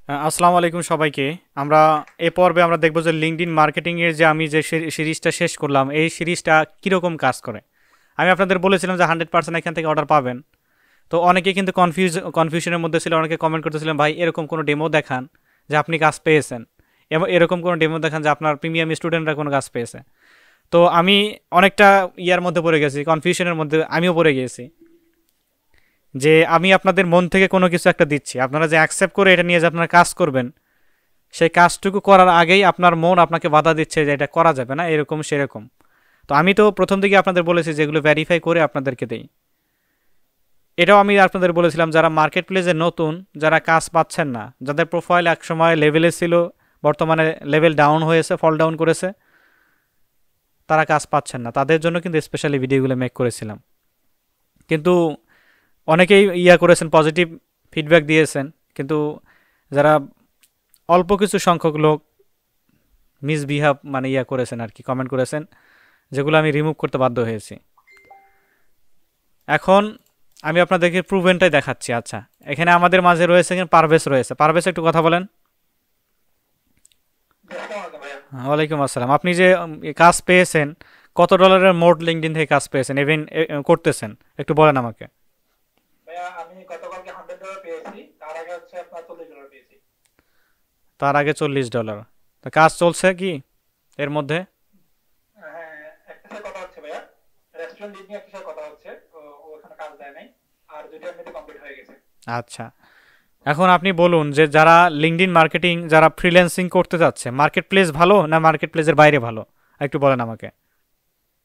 আসসালামু আলাইকুম সবাইকে। আমরা এই পর্বে আমরা দেখব যে লিঙ্কডইন মার্কেটিং এর যে আমি যে সিরিজটা শেষ করলাম, এই সিরিজটা কীরকম কাজ করে। আমি আপনাদের বলেছিলাম যে 100% এখান থেকে অর্ডার পাবেন। তো অনেকে কিন্তু কনফিউশনের মধ্যে ছিল, অনেকে কমেন্ট করতেছিলেন ভাই এরকম কোনো ডেমো দেখান যে আপনি কাজ পেয়েছেন, এবং এরকম কোনো ডেমো দেখান যে আপনার প্রিমিয়াম স্টুডেন্টরা কোনো কাজ পেয়েছে। তো আমি অনেকটা ইয়ার মধ্যে পড়ে গেছি, কনফিউশনের মধ্যে আমিও পড়ে গিয়েছি যে আমি আপনাদের মন থেকে কোনো কিছু একটা দিচ্ছি, আপনারা যে অ্যাকসেপ্ট করে এটা নিয়ে যে আপনারা কাজ করবেন, সেই কাজটুকু করার আগেই আপনার মন আপনাকে বাধা দিচ্ছে যে এটা করা যাবে না, এরকম সেরকম। তো আমি তো প্রথম থেকে আপনাদের বলেছি যেগুলো ভেরিফাই করে আপনাদেরকে দেই। এটাও আমি আপনাদের বলেছিলাম যারা মার্কেট প্লেসে নতুন, যারা কাজ পাচ্ছেন না, যাদের প্রোফাইল একসময় লেভেলে ছিল, বর্তমানে লেভেল ডাউন হয়েছে, ফল ডাউন করেছে, তারা কাজ পাচ্ছেন না, তাদের জন্য কিন্তু স্পেশালি ভিডিওগুলো মেক করেছিলাম। কিন্তু অনেকেই করেছেন, পজিটিভ ফিডব্যাক দিয়েছেন, কিন্তু যারা অল্প কিছু সংখ্যক লোক মিসবিহেভ মানে করেছেন আর কি, কমেন্ট করেছেন, যেগুলো আমি রিমুভ করতে বাধ্য হয়েছি। এখন আমি আপনাদেরকে প্রুভেনটাই দেখাচ্ছি। আচ্ছা, এখানে আমাদের মাঝে রয়েছে পারভেজ রয়েছে। পারভেজ একটু কথা বলেন। ওয়ালাইকুম আসসালাম। আপনি যে কাজ পেয়েছেন, কত ডলারের মোড লিঙ্কডইন থেকে কাজ পেয়েছেন, ইভেন করতেছেন, একটু বলেন আমাকে। আমি গতকালকে $100 পেয়েছি, তার আগে হচ্ছে আপনার $40 পেয়েছি। তার আগে $40। তা কাজ চলছে কি এর মধ্যে? হ্যাঁ, একটা সাথে কথা হচ্ছে ভাইয়া, রেস্টুরেন্ট লিড নিয়ে একটা সাথে কথা হচ্ছে, ও এখানে কাজ দেয় নাই, আর দুটো এমনিতে কমপ্লিট হয়ে গেছে। আচ্ছা, এখন আপনি বলুন যে যারা লিঙ্কডইন মার্কেটিং, যারা ফ্রিল্যান্সিং করতে যাচ্ছে, মার্কেট প্লেস ভালো না মার্কেট প্লেসের বাইরে ভালো, একটু বলেন আমাকে।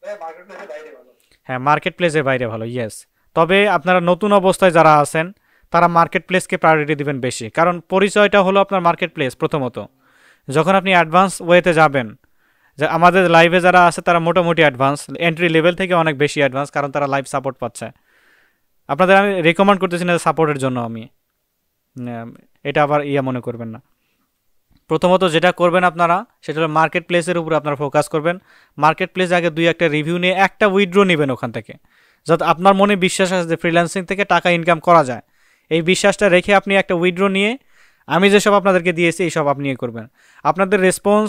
ভাইয়া মার্কেট প্লেসের বাইরে ভালো। হ্যাঁ, মার্কেট প্লেসের বাইরে ভালো, ইয়েস। তবে আপনারা নতুন অবস্থায় যারা আছেন, তারা মার্কেট প্লেসকে প্রায়োরিটি দিবেন বেশি, কারণ পরিচয়টা হলো আপনার মার্কেট প্লেস প্রথমত। যখন আপনি অ্যাডভান্স ওয়েতে যাবেন, যে আমাদের লাইভে যারা আছে তারা মোটামুটি অ্যাডভান্স, এন্ট্রি লেভেল থেকে অনেক বেশি অ্যাডভান্স, কারণ তারা লাইভ সাপোর্ট পাচ্ছে। আপনাদের আমি রেকমেন্ড করতেছি না সাপোর্টের জন্য, আমি এটা আবার মনে করবেন না। প্রথমত যেটা করবেন আপনারা, সেটা হলো মার্কেট প্লেসের উপর আপনারা ফোকাস করবেন। মার্কেট প্লেস আগে দুই একটা রিভিউ নিয়ে একটা উইথড্র নেবেন ওখান থেকে, যাতে আপনার মনে বিশ্বাস আছে যে ফ্রিল্যান্সিং থেকে টাকা ইনকাম করা যায়। এই বিশ্বাসটা রেখে আপনি একটা উইথড্র নিয়ে, আমি যেসব আপনাদেরকে দিয়েছি এইসব আপনি করবেন। আপনাদের রেসপন্স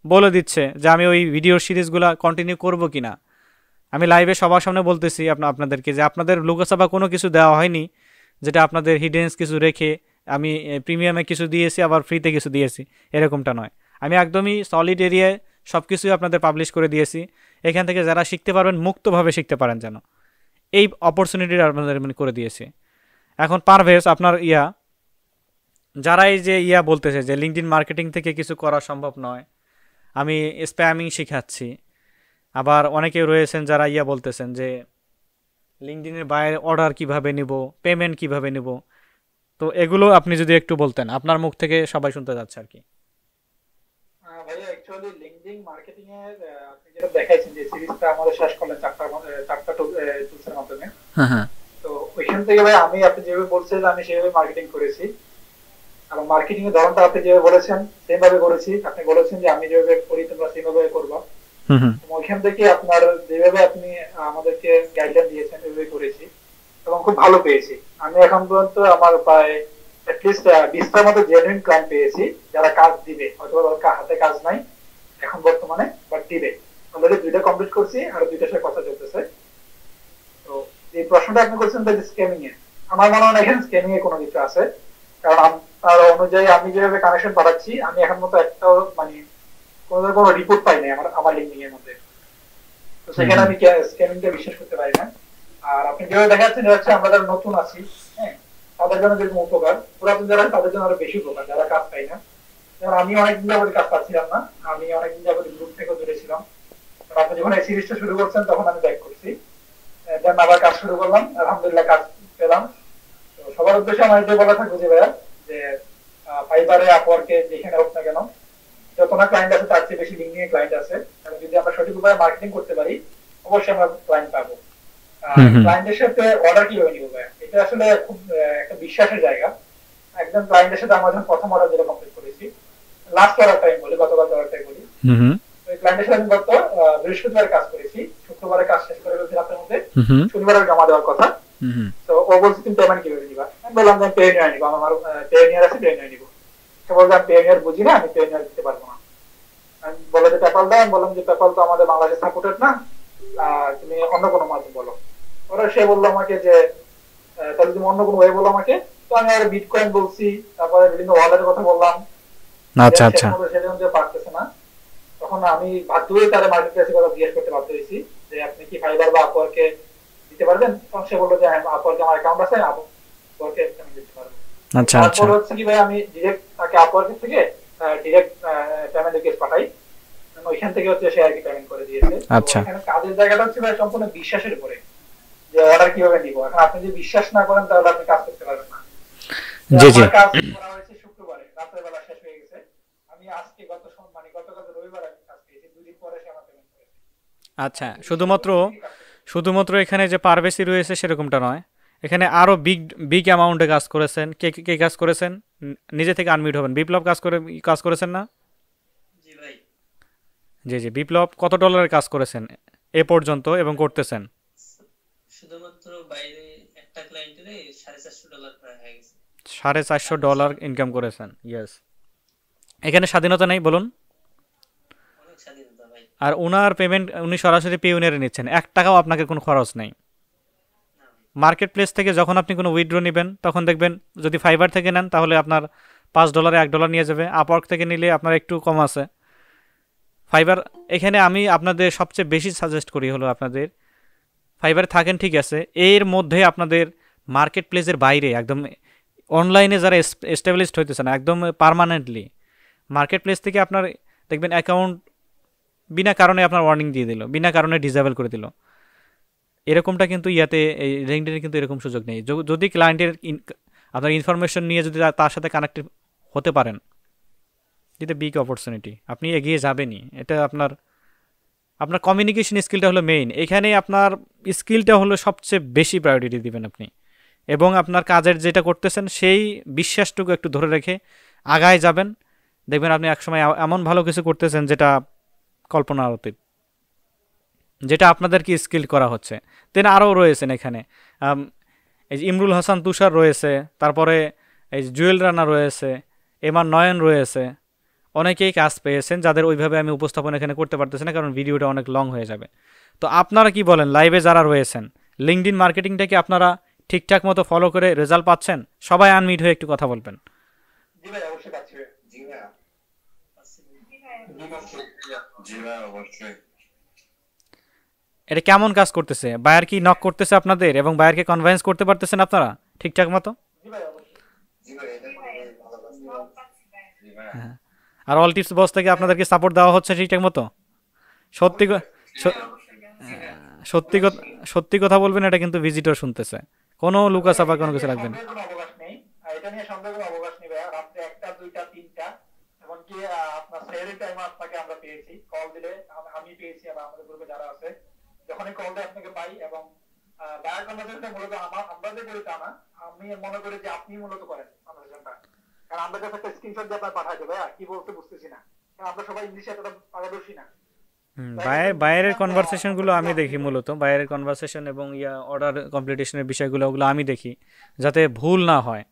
বলে দিচ্ছে যে আমি ওই ভিডিও সিরিজগুলো কন্টিনিউ করব কি না। আমি লাইভে সবার সামনে বলতেছি আপনাদেরকে যে আপনাদের লোকসভা কোনো কিছু দেওয়া হয়নি যেটা আপনাদের হিডেন্স কিছু রেখে আমি প্রিমিয়ামে কিছু দিয়েছি আবার ফ্রিতে কিছু দিয়েছি, এরকমটা নয়। আমি একদমই সলিড এরিয়ায় সব কিছুই আপনাদের পাবলিশ করে দিয়েছি। এখান থেকে যারা শিখতে পারবেন, মুক্তভাবে শিখতে পারেন যেন, এই অপরচুনিটিটা আপনাদের করে দিয়েছি। এখন পারভেজ আপনার যারা এই যে বলতেছে যে লিঙ্কডইন মার্কেটিং থেকে কিছু করা সম্ভব নয়, আমি স্প্যামিং শিখাচ্ছি, আবার অনেকে রয়েছেন যারা বলতেছেন যে লিঙ্কডইনের বাইরে অর্ডার কিভাবে নিব, পেমেন্ট কিভাবে নিব, তো এগুলো আপনি যদি একটু বলতেন, আপনার মুখ থেকে সবাই শুনতে যাচ্ছে আর কি। ভাইয়া অ্যাকচুয়ালি লিঙ্কডইন মার্কেটিং এর আপনি যেটা দেখাইছেন যে সিরিজটা আমাদের শেষ করলেন চারটা টুলসের মাধ্যমে। হ্যাঁ হ্যাঁ। তো ওইখান থেকে ভাই আমি আপনি যেভাবে বলছেন আমি সেভাবে মার্কেটিং করেছি, এবং মার্কেটিং এর ধরনটা আপনি যেভাবে বলেছেন সেম ভাবে করেছি। আপনি বলেছেন যে আমি যেভাবে করি তোমরা সেভাবে করবা, ওইখান থেকে আপনার যেভাবে আপনি আমাদেরকে গাইডলাইন দিয়েছেন ওইভাবে করেছি এবং খুব ভালো পেয়েছি। আমি এখন পর্যন্ত আমার প্রায় অ্যাটলিস্ট 20টার মতো জেনুইন ক্লায়েন্ট পেয়েছি যারা কাজ দিবে, হয়তো হাতে কাজ নাই এখন বর্তমানে, বাট দিবে। অলরেডি 2টা কমপ্লিট করছি আর 2টার সাথে কথা চলতেছে। তো এই প্রশ্নটা আপনি করছেন যে স্ক্যামিং এ, আমার মনে হয় এখানে স্ক্যামিং এ কোনো কিছু আছে, কারণ তার অনুযায়ী আমি যেভাবে কানেকশন পাঠাচ্ছি আমি এখন মতো একটাও মানে কোনো রিপোর্ট পাই নাই আমার লিঙ্কিং এর মধ্যে। তো সেখানে আমি স্ক্যামিং কে বিশ্বাস করতে পারি না। আর আপনি যেভাবে দেখাচ্ছেন হচ্ছে আমরা যারা নতুন আছি, হ্যাঁ, তাদের জন্য যেরকম উপকার, পুরাতন যারা তাদের জন্য আরো বেশি উপকার, যারা কাজ পাই না। যেমন আমি অনেকদিন যাবত কাজ পাচ্ছিলাম না, আমি অনেকদিন যাবত গ্রুপ থেকে দূরে ছিলাম। আপনি যখন এই সিরিজটা শুরু করছেন তখন আমি ব্যাক করছি, দেন আবার কাজ শুরু করলাম, আলহামদুলিল্লাহ কাজ পেলাম। তো সবার উদ্দেশ্যে আমার এটাই বলা থাকবে যে ভাইয়া, যে ফাইবারে, আপওয়ার্কে, যেখানে হোক না কেন, যত না ক্লায়েন্ট আছে তার চেয়ে বেশি লিঙ্কিং এ ক্লায়েন্ট আছে, এবং যদি আমরা সঠিক উপায়ে মার্কেটিং করতে পারি অবশ্যই আমরা ক্লায়েন্ট পাবো। ক্লায়েন্টের সাথে অর্ডার কিভাবে নিব ভাইয়া, এটা আসলে খুব একটা বিশ্বাসের জায়গা। একদম ক্লায়েন্টের সাথে আমরা যখন প্রথম অর্ডার যেটা কমপ্লিট করেছি, লাস্ট অর্ডারটা আমি বলি, গতকাল অর্ডারটাই বলি, ওই ক্লায়েন্টের সাথে আমি গত বৃহস্পতিবার কাজ করেছি, শুক্রবারে কাজ শেষ করে ফেলছি রাতের মধ্যে, শনিবারে জমা দেওয়ার কথা। তো ও বলছে তুমি পেমেন্ট কিভাবে নিবা, আমি বললাম যে পেনিয়ার নিবো, আমার পেনিয়ার আছে, পেনিয়ার নিবো। সে বলছে আমি পেনিয়ার বুঝি না, আমি পেনিয়ার দিতে পারবো না। আমি বলে যে পেপাল দাও, আমি বললাম যে পেপাল তো আমাদের বাংলাদেশে সাপোর্টেড না, তুমি অন্য কোনো মাধ্যম বলো। ওরা সে বললো আমাকে যে তাহলে তুমি অন্য কোনো ওয়ে বলো আমাকে। তো আমি আর বিটকয়েন বলছি, তারপরে বিভিন্ন ওয়ালেটের কথা বললাম। আচ্ছা আচ্ছা সেটা পারতেছে না, তখন আমি বাধ্য হয়ে তার মার্কেট প্লেসের কথা জিজ্ঞেস করতে বাধ্য হয়েছি যে আপনি কি ফাইবার বা আপওয়ার্কে দিতে পারবেন। তখন সে বললো যে আপওয়ার্কে আমার অ্যাকাউন্ট আছে, আপওয়ার্কে আমি দিতে পারবো। আচ্ছা আচ্ছা তারপর হচ্ছে কি ভাই আমি ডিরেক্ট তাকে আপওয়ার্ক থেকে ডিরেক্ট পেমেন্ট রিকোয়েস্ট পাঠাই, ওইখান থেকে হচ্ছে সে আর কি পেমেন্ট করে দিয়েছে। আচ্ছা এখানে কাজের জায়গাটা হচ্ছে ভাই সম্পূর্ণ বিশ্বাসের উপরে, যে অর্ডার কিভাবে নিব। এখন আপনি যদি বিশ্বাস না করেন তাহলে আপনি কাজ করতে পারবেন না। জি জি কাজ করা হয়েছে শুক্রবারে রাতের বেলা শেষ হয়ে গেছে, আমি আজকে গতকাল রবিবার আমি কাজ পেয়েছি, 2 দিন পরে সে আমার পেমেন্ট করেছে। আচ্ছা শুধুমাত্র এখানে যে পারবেসি রয়েছে সেরকমটা নয়, এখানে আরো বিগ বিগ অ্যামাউন্টে কাজ করেছেন। কে কে কাজ করেছেন? নিজে থেকে আনমিউট হবেন। বিপ্লব কাজ করেছেন না? জি ভাই। জি জি বিপ্লব কত ডলারের কাজ করেছেন এ পর্যন্ত এবং করতেছেন? শুধুমাত্র বাইরে একটা ক্লায়েন্টের $450 প্রায় হয়ে গেছে। $450 ইনকাম করেছেন। ইয়েস, এখানে স্বাধীনতা নেই বলুন। অনেক স্বাধীনতা ভাই। আর ওনার পেমেন্ট উনি সরাসরি পেউনিয়ারে নিচ্ছেন, 1 টাকাও আপনাকে কোনো খরচ নেই। মার্কেট প্লেস থেকে যখন আপনি কোনো উইথড্র নেবেন তখন দেখবেন যদি ফাইবার থেকে নেন তাহলে আপনার $5 $1 নিয়ে যাবে, আপওয়ার্ক থেকে নিলে আপনার একটু কম আছে। ফাইবার এখানে আমি আপনাদের সবচেয়ে বেশি সাজেস্ট করি হলো আপনাদের ফাইবারে থাকেন ঠিক আছে, এর মধ্যে আপনাদের মার্কেট প্লেসের বাইরে একদম অনলাইনে যারা এস্টাবলিশড হইতেছে না একদম পার্মানেন্টলি, মার্কেট প্লেস থেকে আপনার দেখবেন অ্যাকাউন্ট বিনা কারণে আপনার ওয়ার্নিং দিয়ে দিল, বিনা কারণে ডিসেবল করে দিল। এরকমটা কিন্তু ইয়াতে এই লিঙ্কডইনে কিন্তু এরকম সুযোগ নেই। যদি ক্লায়েন্টের আপনার ইনফরমেশন নিয়ে যদি তার সাথে কানেক্টেড হতে পারেন, এটা বিগ অপরচুনিটি, আপনি এগিয়ে যাবেনই। এটা আপনার কমিউনিকেশন স্কিলটা হলো মেইন, এখানে আপনার স্কিলটা হলো সবচেয়ে বেশি প্রায়োরিটি দিবেন আপনি, এবং আপনার কাজের যেটা করতেছেন সেই বিশ্বাসটুকু একটু ধরে রেখে আগায় যাবেন। দেখবেন আপনি একসময় এমন ভালো কিছু করতেছেন যেটা কল্পনার অতীত, যেটা আপনাদেরকে স্কিল করা হচ্ছে। দেন আরও রয়েছেন এখানে এই যে ইমরুল হাসান তুষার রয়েছে, তারপরে এই জুয়েল রানা রয়েছে, এমআর নয়ন রয়েছে, অনেকেই কাজ পেয়েছেন যাদের ওইভাবে আমি উপস্থাপন এখানে করতে পারতেছি না কারণ ভিডিওটা অনেক লং হয়ে যাবে। তো আপনারা কি বলেন, লাইভে যারা রয়েছেন লিঙ্কডইন মার্কেটিংটা কি আপনারা ঠিকঠাক মতো ফলো করে রেজাল্ট পাচ্ছেন? সবাই আনমিট হয়ে একটু কথা বলবেন। জি ভাই অবশ্যই পাচ্ছি। জি ভাই জি ভাই অবশ্যই। এটা কেমন কাজ করতেছে? বায়ার কি নক করতেছে আপনাদের এবং বায়ারকে কনভিন্স করতে পারতেছেন আপনারা ঠিকঠাক মতো? জি ভাই অবশ্যই। জি ভাই এটা ভালো কাজ। জি ভাই। হ্যাঁ, আর অল টিপস বস থেকে আপনাদেরকে সাপোর্ট দেওয়া হচ্ছে ঠিকঠাক মতো? সত্যি সত্যি সত্যি কথা বলবেন, এটা কিন্তু ভিজিটর শুনতেছে, কোনো লুকাচাপা কোনো কিছু রাখবেন। অবকাশ নেই, এটা নিয়ে সন্দেহের অবকাশ নেই ভাই। রাতে 1টা 2টা 3টা এমনকি আপনার সেহরি টাইম আপনাকে আমরা পেয়েছি, কল দিলে আমি পেয়েছি এবং আমাদের গ্রুপে যারা আছে যখনই কল দেয় আপনাকে পাই। এবং বায়ার কনভারসেশনটা মূলত আমরা যে করি তা না, আমি মনে করি যে আপনি মূলত করেন কনভারসেশনটা, কারণ আমরা যখন একটা স্ক্রিনশট দিয়ে আপনার পাঠাই দেবো কি বলতে বুঝতেছি না, কারণ আমরা সবাই ইংলিশে এতটা পারদর্শী না। বাইরের কনভারসেশনগুলো আমি দেখি, মূলত বাইরের কনভারসেশন এবং অর্ডার কমপ্লিটেশনের বিষয়গুলো ওগুলো আমি দেখি যাতে ভুল না হয়।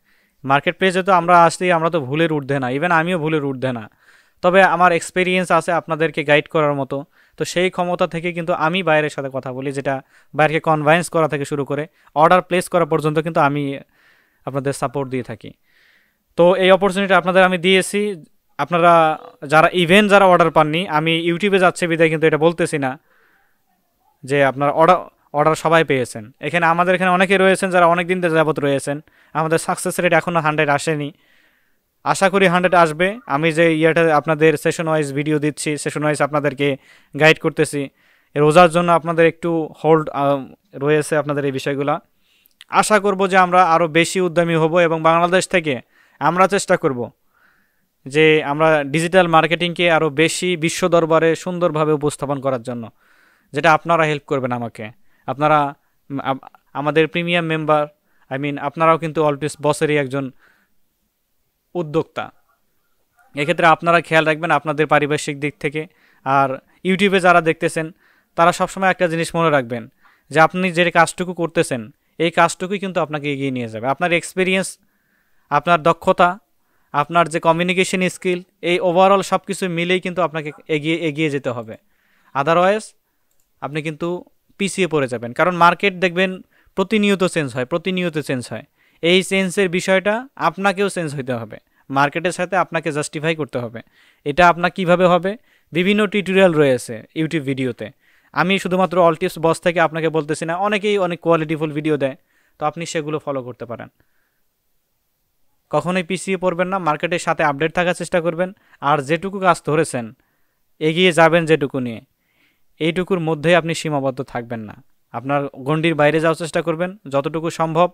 মার্কেট প্লেসে তো আমরা আসছি, আমরা তো ভুলের ঊর্ধ্বে না, ইভেন আমিও ভুলের ঊর্ধ্বে না, তবে আমার এক্সপিরিয়েন্স আছে আপনাদেরকে গাইড করার মতো। তো সেই ক্ষমতা থেকে কিন্তু আমি বাইরের সাথে কথা বলি, যেটা বাইরকে কনভিন্স করা থেকে শুরু করে অর্ডার প্লেস করা পর্যন্ত কিন্তু আমি আপনাদের সাপোর্ট দিয়ে থাকি। তো এই অপরচুনিটি আপনাদের আমি দিয়েছি। আপনারা যারা অর্ডার পাননি, আমি ইউটিউবে যাচ্ছে বিদায় কিন্তু এটা বলতেছি না যে আপনার অর্ডার সবাই পেয়েছেন। আমাদের এখানে অনেকে রয়েছেন যারা অনেক দিন যাবত রয়েছেন, আমাদের সাকসেস রেট এখনও 100 আসেনি, আশা করি 100 আসবে। আমি যে আপনাদের সেশন ওয়াইজ ভিডিও দিচ্ছি, সেশন ওয়াইজ আপনাদেরকে গাইড করতেছি, রোজার জন্য আপনাদের একটু হোল্ড রয়েছে আপনাদের এই বিষয়গুলো। আশা করব যে আমরা আরও বেশি উদ্যমী হব এবং বাংলাদেশ থেকে আমরা চেষ্টা করব যে আমরা ডিজিটাল মার্কেটিংকে আরও বেশি বিশ্ব দরবারে সুন্দরভাবে উপস্থাপন করার জন্য, যেটা আপনারা হেল্প করবেন আমাকে। আপনারা আমাদের প্রিমিয়াম মেম্বার, আপনারাও কিন্তু অলটিপস বসেরই একজন উদ্যোক্তা। এক্ষেত্রে আপনারা খেয়াল রাখবেন আপনাদের পারিপার্শ্বিক দিক থেকে। আর ইউটিউবে যারা দেখতেছেন তারা সবসময় একটা জিনিস মনে রাখবেন যে আপনি যে কাজটুকু করতেছেন এই কাজটুকুই কিন্তু আপনাকে এগিয়ে নিয়ে যাবে। আপনার এক্সপিরিয়েন্স, আপনার দক্ষতা, আপনার যে কমিউনিকেশন স্কিল, এই ওভারঅল সব কিছু মিলেই কিন্তু আপনাকে এগিয়ে যেতে হবে। আদারওয়াইজ আপনি কিন্তু পিছিয়ে পড়ে যাবেন। কারণ মার্কেট দেখবেন প্রতিনিয়ত চেঞ্জ হয়। এই চেঞ্জের বিষয়টা আপনাকেও চেঞ্জ হইতে হবে, মার্কেটের সাথে আপনাকে জাস্টিফাই করতে হবে। এটা আপনার কিভাবে হবে, বিভিন্ন টিউটোরিয়াল রয়েছে ইউটিউব ভিডিওতে। আমি শুধুমাত্র অল টিপস বস থেকে আপনাকে বলতেছি না, অনেকেই অনেক কোয়ালিটিফুল ভিডিও দেয়, তো আপনি সেগুলো ফলো করতে পারেন। কখনোই পিছিয়ে পড়বেন না, মার্কেটের সাথে আপডেট থাকার চেষ্টা করবেন। আর যেটুকু কাজ ধরেছেন, এগিয়ে যাবেন যেটুকু নিয়ে, এইটুকুর মধ্যেই আপনি সীমাবদ্ধ থাকবেন না। আপনার গণ্ডির বাইরে যাওয়ার চেষ্টা করবেন যতটুকু সম্ভব।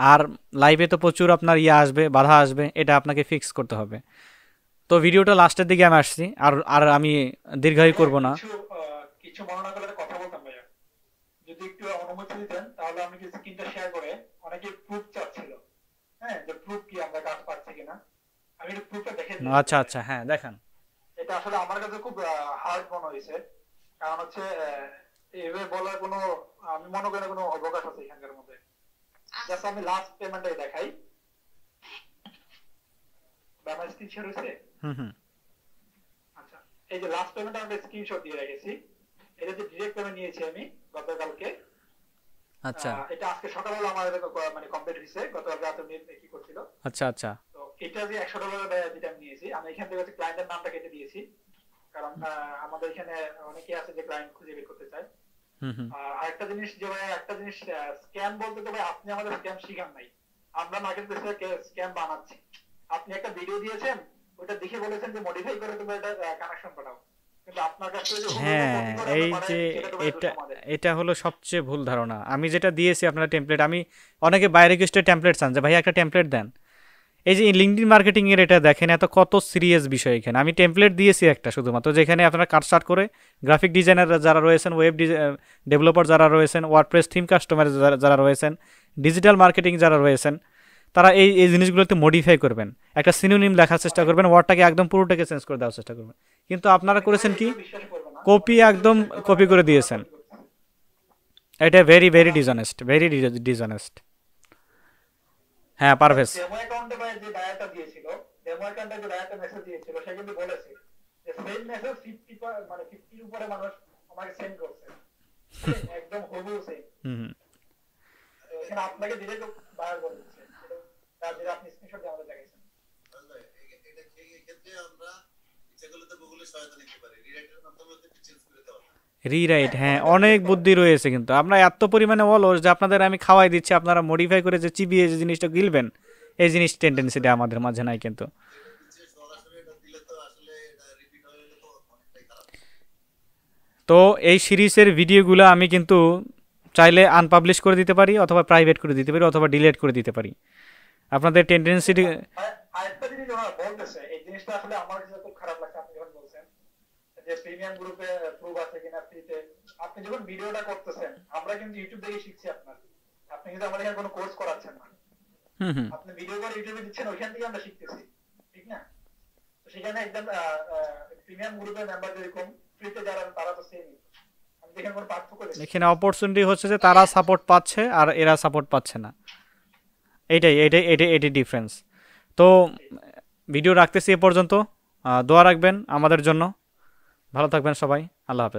আর লাইভে তো প্রচুর আপনার আসবে, বাধা আসবে, এটা আপনাকে ফিক্স করতে হবে। তো ভিডিওটা লাস্টের দিকে আমি আসছি, আর আমি দীর্ঘায়ু করব না। কিছু বর্ণনা করে কথা বলতাম ভাইয়া, যদি একটু অনুমতি দিতেন তাহলে আমি কিছু স্ক্রিনটা শেয়ার করে, অনেকে প্রুফ চাচ্ছিল, হ্যাঁ, যে প্রুফ কি আমরা কাজ পাচ্ছি কিনা, আমি একটু প্রুফটা দেখে দিই। আচ্ছা, হ্যাঁ দেখান। এটা আসলে আমার কাছে খুব হার্ড মনে হয়েছে, কারণ হচ্ছে এভাবে বলার কোনো, আমি মনে করি কোনো অবকাশ আছে এখানকার মধ্যে। জাস্ট আমি লাস্ট পেমেন্টে দেখাই, আমার স্ক্রিনশট হয়েছে। আচ্ছা, এই যে লাস্ট পেমেন্ট আমি স্ক্রিনশট দিয়ে রেখেছি, এটা যে ডিরেক্ট পেমেন্ট নিয়েছি আমি গতকালকে। আচ্ছা, এটা আজকে সকালবেলা আমার মানে কমপ্লিট হয়েছে, গতকাল রাতে কি করছিল। আচ্ছা। তো এটা যে $100 যেটা আমি নিয়েছি, আমি এখান থেকে ক্লায়েন্টের নামটা কেটে দিয়েছি, কারণ আমাদের এখানে অনেকে আছে যে ক্লায়েন্ট খুঁজে বের করতে চায়। আরেকটা জিনিস যে ভাই, একটা জিনিস স্ক্যাম বলতে তো ভাই আপনি আমাদের স্ক্যাম শিখান নাই, আমরা মার্কেট প্লেসে স্ক্যাম বানাচ্ছি। আপনি একটা ভিডিও দিয়েছেন, ওটা দেখে বলেছেন যে মডিফাই করে তুমি এটা কানেকশন পাঠাও, কিন্তু আপনার কাছে যে হ্যাঁ, এই যে এটা হলো সবচেয়ে ভুল ধারণা। আমি যেটা দিয়েছি আপনার টেমপ্লেট, আমি অনেকে বাইরে গিয়ে টেমপ্লেট চান যে ভাই একটা টেমপ্লেট দেন। এই যে লিঙ্কডইন মার্কেটিং এর এটা দেখেন, এত কত সিরিয়াস বিষয়। এখানে আমি টেমপ্লেট দিয়েছি একটা শুধুমাত্র, যেখানে আপনারা কাট স্টার্ট করে গ্রাফিক ডিজাইনার যারা রয়েছেন, ওয়েব ডেভেলপার যারা রয়েছেন, ওয়ার্ডপ্রেস থিম কাস্টমার যারা রয়েছেন, ডিজিটাল মার্কেটিং যারা রয়েছেন, তারা এই জিনিসগুলোতে মডিফাই করবেন, একটা সিনোনিম লেখার চেষ্টা করবেন, ওয়ার্ডটাকে একদম পুরোটাকে চেঞ্জ করে দেওয়ার চেষ্টা করবেন। কিন্তু আপনারা করেছেন কি, একদম কপি করে দিয়েছেন। এটা ভেরি ডিসঅনেস্ট। হ্যাঁ, পারভেজ। ডেমো অ্যাকাউন্টে ভাই যে ডায়াটা দিয়েছিল, ডেমো অ্যাকাউন্টে যে ডায়াটা মেসেজ দিয়েছিল, সে কিন্তু বলেছে যে সেম মেসেজ 50 মানে 50 এর উপরে মানুষ আমাকে সেন্ড করছে, একদম হুবহু সেম। এখানে আপনাকে ডিরেক্ট বায়ার করে দিচ্ছে, তার যে আপনি স্ক্রিনশট দিয়ে আমাদের দেখাইছেন। এটা এই ক্ষেত্রে আমরা ইচ্ছাগুলোতে গুগলে সহায়তা নিতে পারি, রিরাইটের মাধ্যমে চেঞ্জ করে দেওয়া। রিরাইট, হ্যাঁ, অনেক বুদ্ধি রয়েছে, কিন্তু আমরা এত পরিমাণে অলস যে আপনাদের আমি খাওয়াই দিচ্ছি, আপনারা মডিফাই করে যে চিবিয়ে যে জিনিসটা গিলবেন, এই জিনিস টেন্ডেন্সিটা আমাদের মাঝে নাই। কিন্তু তো এই সিরিজের ভিডিওগুলো আমি কিন্তু চাইলে আনপাবলিশ করে দিতে পারি, অথবা প্রাইভেট করে দিতে পারি, অথবা ডিলিট করে দিতে পারি। আপনাদের টেন্ডেন্সি আরেকটা জিনিস বলতেছে, এই জিনিসটা আসলে আমার কাছে খুব খারাপ লাগছে। আপনি যখন বলছেন যে প্রিমিয়াম গ্রুপে প্রুফ আছে কিনা ফ্রিতে, আপনি যখন ভিডিওটা করতেছেন, আমরা কিন্তু ইউটিউব থেকে শিখছি আপনার, আপনি কিন্তু আমাদের এখানে কোনো কোর্স করাচ্ছেন না। আপনি ভিডিও করে ইউটিউবে দিচ্ছেন, ওইখান থেকে আমরা শিখতেছি, ঠিক না? তো সেখানে একদম প্রিমিয়াম গ্রুপের মেম্বার যেরকম ফ্রিতে যারা, তারা তো সেমই। আমি দেখেন কোনো পার্থক্য দেখি এখানে অপরচুনিটি হচ্ছে যে তারা সাপোর্ট পাচ্ছে আর এরা সাপোর্ট পাচ্ছে না, এটাই ডিফারেন্স। তো ভিডিও রাখতেছি এ পর্যন্ত। দোয়া রাখবেন আমাদের জন্য। ভালো থাকবেন সবাই। আল্লাহ হাফেজ।